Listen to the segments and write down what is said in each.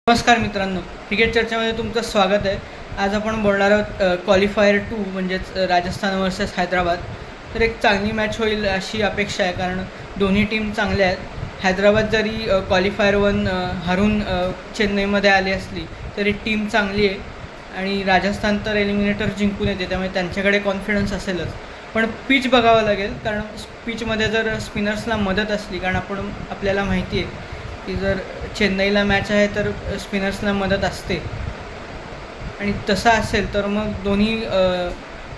नमस्कार मित्रांनो, क्रिकेट चर्चेमध्ये तुमचं स्वागत आहे. आज आपण बोलणार आहोत क्वालिफायर 2 म्हणजेच राजस्थान वर्सेस हैदराबाद. तर एक चांगली मॅच होईल अशी अपेक्षा आहे, कारण दोन्ही टीम चांगल्या आहेत. हैदराबाद जरी क्वालिफायर 1 हरून चेन्नईमध्ये आली असली तरी टीम चांगली आहे आणि राजस्थान तर एलिमिनेटर जिंकून येते, त्यामुळे त्यांच्याकडे कॉन्फिडन्स असेलच. पण पिच बघावं लागेल, कारण पिचमध्ये जर स्पिनर्सला मदत असली, कारण आपल्याला माहिती आहे की जर चेन्नईला मॅच आहे तर स्पिनर्सला मदत असते आणि तसं असेल तर मग दोन्ही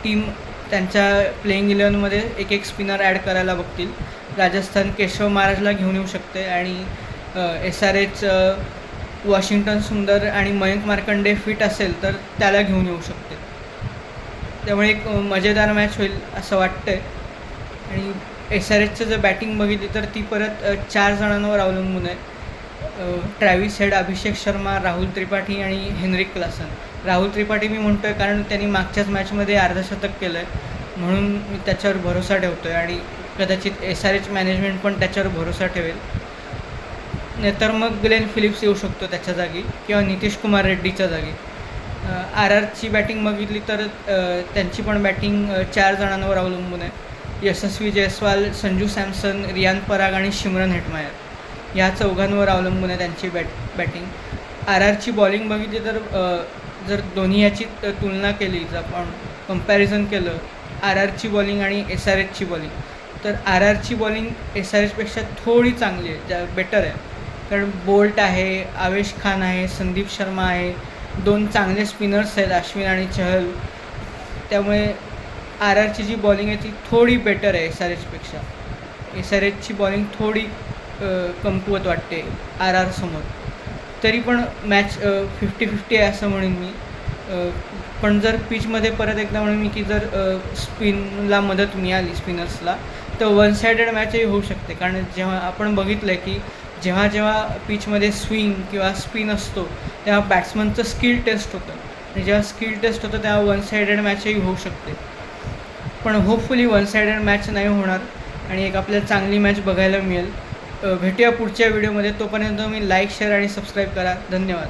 टीम त्यांच्या प्लेइंग 11मध्ये एक एक स्पिनर ॲड करायला बघतील. राजस्थान केशव महाराजला घेऊन येऊ शकते आणि SRH वॉशिंग्टन सुंदर आणि मयंक मार्कंडे फिट असेल तर त्याला घेऊन येऊ शकते. त्यामुळे एक मजेदार मॅच होईल असं वाटतं आहे. आणि SRHचं जर बॅटिंग बघितली तर ती परत 4 जणांवर अवलंबून आहे. ट्रॅव्हिस हेड, अभिषेक शर्मा, राहुल त्रिपाठी आणि हेनरिक क्लासन. राहुल त्रिपाठी मी म्हणतो आहे कारण त्यांनी मागच्याच मॅचमध्ये अर्धशतक केलं आहे, म्हणून मी त्याच्यावर भरोसा ठेवतो आहे आणि कदाचित SRH मॅनेजमेंट पण त्याच्यावर भरोसा ठेवेल. नाहीतर मग ग्लेन फिलिप्स येऊ शकतो त्याच्या जागी किंवा नितीश कुमार रेड्डीच्या जागी. RRची बॅटिंग बघितली तर त्यांची पण बॅटिंग 4 जणांवर अवलंबून आहे. यशस्वी जयस्वाल, संजू सॅमसन, रियान पराग आणि शिमरन हेटमायर ह्या चौघांवर अवलंबून आहे त्यांची बॅटिंग. RRची बॉलिंग बघितली तर जर दोन्ही याची तुलना केली, जर आपण कंपॅरिझन केलं RRची बॉलिंग आणि SRHची बॉलिंग, तर RRची बॉलिंग SRHपेक्षा थोडी चांगली आहे, बेटर आहे. कारण बोल्ट आहे, आवेश खान आहे, संदीप शर्मा आहे, 2 चांगले स्पिनर्स आहेत, अश्विन आणि चहल. त्यामुळे RRची जी बॉलिंग आहे ती थोडी बेटर आहे SRHपेक्षा. SRHची बॉलिंग थोडी कमकुवत वाटते RR समोर. तरी पण मॅच 50-50 आहे असं म्हणेन मी. पण जर पिचमध्ये परत एकदा म्हणेन मी की जर स्पिनला मदत मिळाली स्पिनर्सला तर वन सायडेड मॅचही होऊ शकते. कारण जेव्हा आपण बघितलं आहे की जेव्हा पिचमध्ये स्विंग किंवा स्पिन असतो तेव्हा बॅट्समनचं स्किल टेस्ट होतं आणि जेव्हा स्किल टेस्ट होतं तेव्हा वन सायडेड मॅचही होऊ शकते. पण होपफुली वन सायडेड मॅच नाही होणार आणि एक आपल्याला चांगली मॅच बघायला मिळेल. भेटूया पुढच्या व्हिडिओमध्ये. तोपर्यंत तुम्ही लाईक, शेअर आणि सबस्क्राईब करा. धन्यवाद.